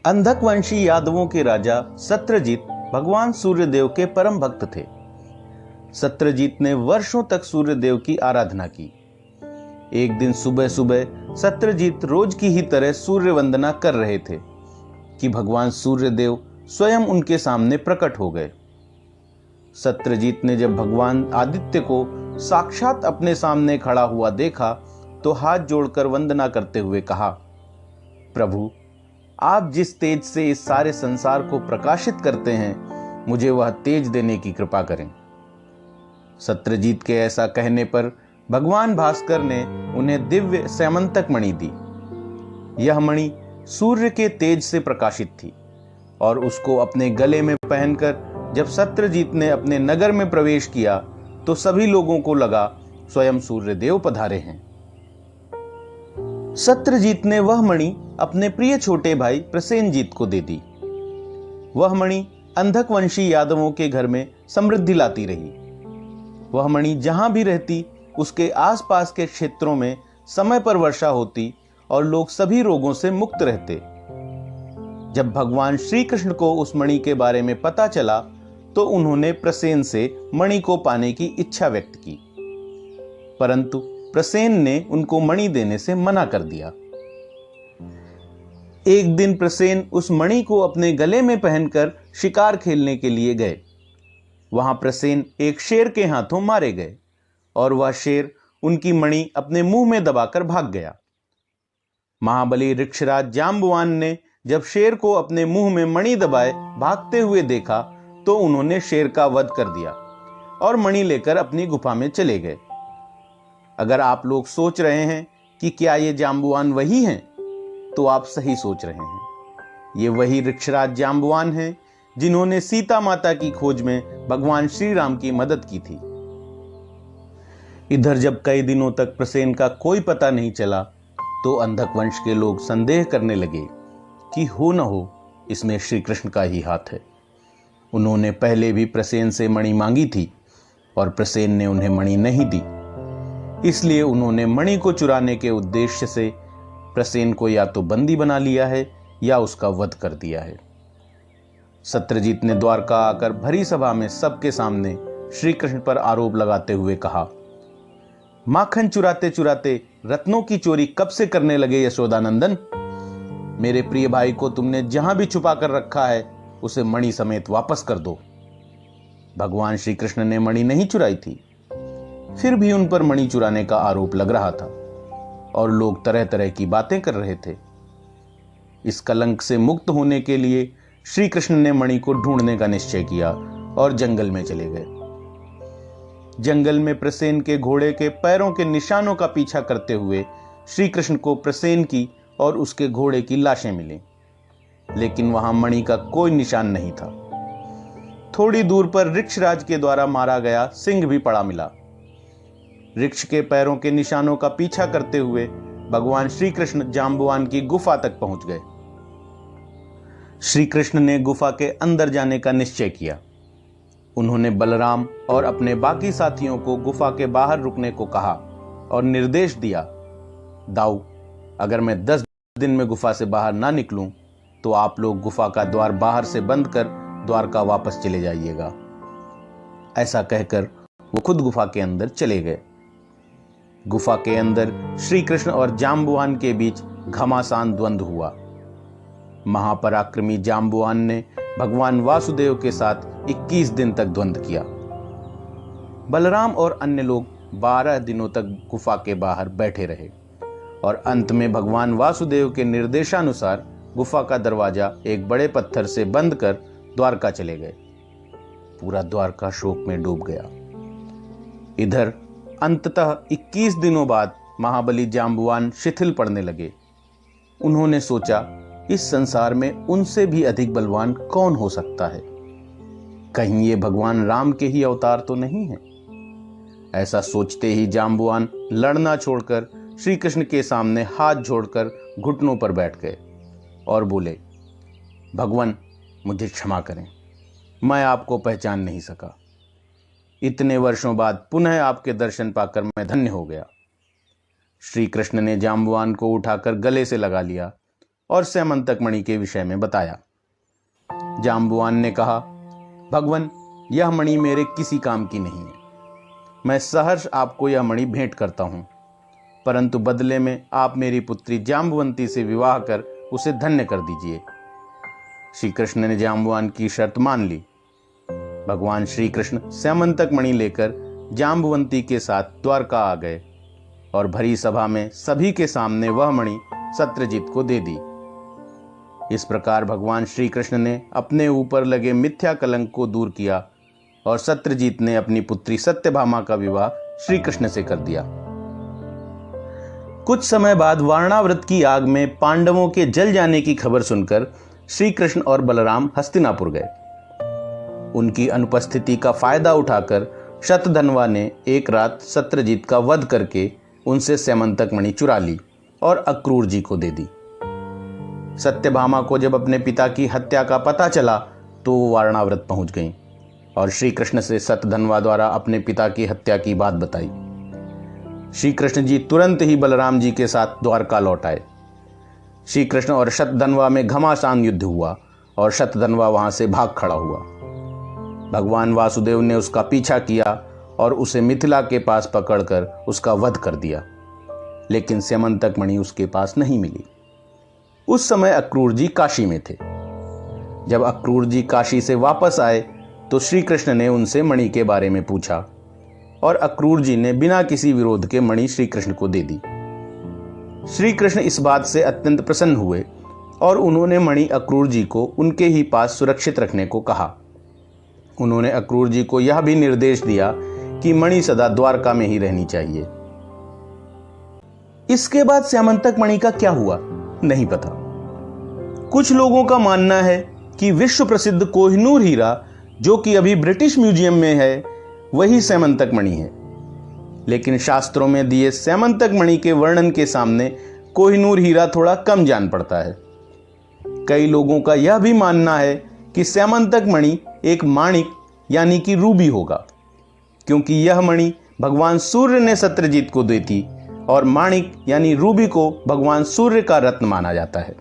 अंधक वंशी यादवों के राजा सत्यजीत भगवान सूर्यदेव के परम भक्त थे। सत्यजीत ने वर्षों तक सूर्यदेव की आराधना की। एक दिन सुबह सुबह सत्यजीत रोज की ही तरह सूर्य वंदना कर रहे थे कि भगवान सूर्यदेव स्वयं उनके सामने प्रकट हो गए। सत्यजीत ने जब भगवान आदित्य को साक्षात अपने सामने खड़ा हुआ देखा तो हाथ जोड़कर वंदना करते हुए कहा, प्रभु, आप जिस तेज से इस सारे संसार को प्रकाशित करते हैं, मुझे वह तेज देने की कृपा करें। सत्यजीत के ऐसा कहने पर भगवान भास्कर ने उन्हें दिव्य स्यमंतक मणि दी। यह मणि सूर्य के तेज से प्रकाशित थी और उसको अपने गले में पहनकर जब सत्यजीत ने अपने नगर में प्रवेश किया तो सभी लोगों को लगा स्वयं सूर्यदेव पधारे हैं। सत्यजीत ने वह मणि अपने प्रिय छोटे भाई प्रसेनजीत को दे दी। वह मणि अंधक वंशी यादवों के घर में समृद्धि लाती रही। वह मणि जहां भी रहती उसके आसपास के क्षेत्रों में समय पर वर्षा होती और लोग सभी रोगों से मुक्त रहते। जब भगवान श्री कृष्ण को उस मणि के बारे में पता चला तो उन्होंने प्रसेन से मणि को पाने की इच्छा व्यक्त की, परंतु प्रसेन ने उनको मणि देने से मना कर दिया। एक दिन प्रसेन उस मणि को अपने गले में पहनकर शिकार खेलने के लिए गए। वहां प्रसेन एक शेर के हाथों मारे गए और वह शेर उनकी मणि अपने मुंह में दबाकर भाग गया। महाबली ऋक्षराज जाम्बुवान ने जब शेर को अपने मुंह में मणि दबाए भागते हुए देखा तो उन्होंने शेर का वध कर दिया और मणि लेकर अपनी गुफा में चले गए। अगर आप लोग सोच रहे हैं कि क्या ये जाम्बुवान वही हैं, तो आप सही सोच रहे हैं। ये वही ऋक्षराज जाम्बुवान हैं जिन्होंने सीता माता की खोज में भगवान श्री राम की मदद की थी। इधर जब कई दिनों तक प्रसेन का कोई पता नहीं चला तो अंधक वंश के लोग संदेह करने लगे कि हो न हो इसमें श्री कृष्ण का ही हाथ है। उन्होंने पहले भी प्रसेन से मणि मांगी थी और प्रसेन ने उन्हें मणि नहीं दी। इसलिए उन्होंने मणि को चुराने के उद्देश्य से प्रसेन को या तो बंदी बना लिया है या उसका वध कर दिया है। सत्यजीत ने द्वारका आकर भरी सभा में सबके सामने श्री कृष्ण पर आरोप लगाते हुए कहा, माखन चुराते चुराते रत्नों की चोरी कब से करने लगे यशोदानंदन? मेरे प्रिय भाई को तुमने जहां भी छुपा कर रखा है उसे मणि समेत वापस कर दो। भगवान श्री कृष्ण ने मणि नहीं चुराई थी, फिर भी उन पर मणि चुराने का आरोप लग रहा था और लोग तरह तरह की बातें कर रहे थे। इस कलंक से मुक्त होने के लिए श्री कृष्ण ने मणि को ढूंढने का निश्चय किया और जंगल में चले गए। जंगल में प्रसेन के घोड़े के पैरों के निशानों का पीछा करते हुए श्री कृष्ण को प्रसेन की और उसके घोड़े की लाशें मिली, लेकिन वहां मणि का कोई निशान नहीं था। थोड़ी दूर पर ऋक्षराज के द्वारा मारा गया सिंह भी पड़ा मिला। ऋक्ष के पैरों के निशानों का पीछा करते हुए भगवान श्री कृष्ण जाम्बुवान की गुफा तक पहुंच गए। श्री कृष्ण ने गुफा के अंदर जाने का निश्चय किया। उन्होंने बलराम और अपने बाकी साथियों को गुफा के बाहर रुकने को कहा और निर्देश दिया, दाऊ, अगर मैं 10 दिन में गुफा से बाहर ना निकलूं तो आप लोग गुफा का द्वार बाहर से बंद कर द्वारका वापस चले जाइएगा। ऐसा कहकर वो खुद गुफा के अंदर चले गए। गुफा के अंदर श्री कृष्ण और जाम्बुवान के बीच घमासान द्वंद्व हुआ। महापराक्रमी जाम्बुवान ने भगवान वासुदेव के साथ 21 दिन तक द्वंद्व किया। बलराम और अन्य लोग 12 दिनों तक गुफा के बाहर बैठे रहे और अंत में भगवान वासुदेव के निर्देशानुसार गुफा का दरवाजा एक बड़े पत्थर से बंद कर द्वारका चले गए। पूरा द्वारका शोक में डूब गया। इधर अंततः 21 दिनों बाद महाबली जाम्बुवान शिथिल पड़ने लगे। उन्होंने सोचा, इस संसार में उनसे भी अधिक बलवान कौन हो सकता है? कहीं ये भगवान राम के ही अवतार तो नहीं है? ऐसा सोचते ही जाम्बुवान लड़ना छोड़कर श्री कृष्ण के सामने हाथ जोड़कर घुटनों पर बैठ गए और बोले, भगवान, मुझे क्षमा करें, मैं आपको पहचान नहीं सका। इतने वर्षों बाद पुनः आपके दर्शन पाकर मैं धन्य हो गया। श्री कृष्ण ने जाम्बुवान को उठाकर गले से लगा लिया और स्यमंतक मणि के विषय में बताया। जाम्बुवान ने कहा, भगवान, यह मणि मेरे किसी काम की नहीं है। मैं सहर्ष आपको यह मणि भेंट करता हूं, परंतु बदले में आप मेरी पुत्री जाम्बवंती से विवाह कर उसे धन्य कर दीजिए। श्री कृष्ण ने जाम्बुवान की शर्त मान ली। भगवान श्री कृष्ण स्यमंतक मणि लेकर जाम्बवंती के साथ द्वारका आ गए और भरी सभा में सभी के सामने वह मणि सत्यजीत को दे दी। इस प्रकार भगवान श्री कृष्ण ने अपने ऊपर लगे मिथ्या कलंक को दूर किया और सत्यजीत ने अपनी पुत्री सत्यभामा का विवाह श्री कृष्ण से कर दिया। कुछ समय बाद वारणावृत की आग में पांडवों के जल जाने की खबर सुनकर श्री कृष्ण और बलराम हस्तिनापुर गए। उनकी अनुपस्थिति का फायदा उठाकर शतधन्वा ने एक रात सत्यजीत का वध करके उनसे स्यमंतक मणि चुरा ली और अक्रूर जी को दे दी। सत्यभामा को जब अपने पिता की हत्या का पता चला तो वो वारणावृत पहुंच गईं और श्री कृष्ण से शतधन्वा द्वारा अपने पिता की हत्या की बात बताई। श्री कृष्ण जी तुरंत ही बलराम जी के साथ द्वारका लौट आए। श्री कृष्ण और शतधन्वा में घमासान युद्ध हुआ और शतधन्वा वहां से भाग खड़ा हुआ। भगवान वासुदेव ने उसका पीछा किया और उसे मिथिला के पास पकड़कर उसका वध कर दिया, लेकिन स्यमंतक मणि उसके पास नहीं मिली। उस समय अक्रूर जी काशी में थे। जब अक्रूर जी काशी से वापस आए तो श्री कृष्ण ने उनसे मणि के बारे में पूछा और अक्रूर जी ने बिना किसी विरोध के मणि श्री कृष्ण को दे दी। श्री कृष्ण इस बात से अत्यंत प्रसन्न हुए और उन्होंने मणि अक्रूर जी को उनके ही पास सुरक्षित रखने को कहा। उन्होंने अक्रूर जी को यह भी निर्देश दिया कि मणि सदा द्वारका में ही रहनी चाहिए। इसके बाद स्यमंतक मणि का क्या हुआ नहीं पता। कुछ लोगों का मानना है कि विश्व प्रसिद्ध कोहिनूर हीरा, जो कि अभी ब्रिटिश म्यूजियम में है, वही स्यमंतक मणि है। लेकिन शास्त्रों में दिए स्यमंतक मणि के वर्णन के सामने कोहिनूर हीरा थोड़ा कम जान पड़ता है। कई लोगों का यह भी मानना है कि स्यमंतक मणि एक माणिक यानी कि रूबी होगा, क्योंकि यह मणि भगवान सूर्य ने सत्यजीत को दी थी और माणिक यानी रूबी को भगवान सूर्य का रत्न माना जाता है।